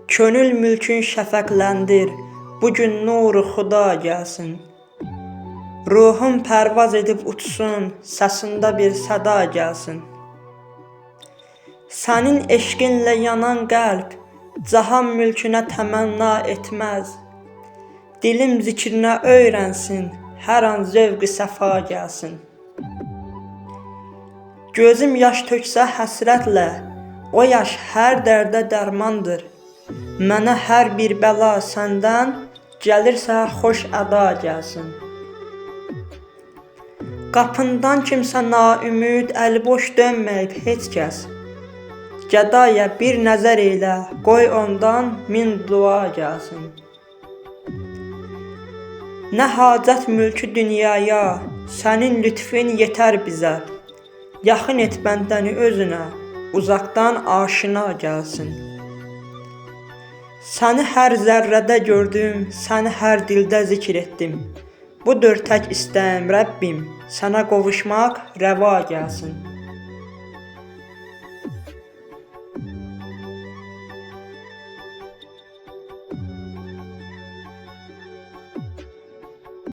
Könül mülkün şəfəqləndir, bugün nuru xuda gəlsin. Ruhum pərvaz edib uçsun, səsində bir səda gəlsin. Sənin eşqinlə yanan qəlb, cahan mülkünə təmənna etməz. Dilim zikrinə öyrənsin, hər an zövq-i səfa gəlsin. Gözüm yaş töksə həsrətlə, o yaş hər dərdə dərmandır. Mənə hər bir bəla səndən, gəlirsə xoş əda gəlsin. Qapından kimsə naümid, əliboş dönməyib heç kəs. Gədaya bir nəzər elə, qoy ondan min dua gəlsin. Nə hacət mülkü dünyaya, sənin lütfün yetər bizə. Yaxın et bəndəni özünə, uzaqdan aşina gəlsin. Səni hər zərrədə gördüm, səni hər dildə zikr etdim. Budur tək istəyim Rəbbim, sənə qovuşmaq rəva gəlsin.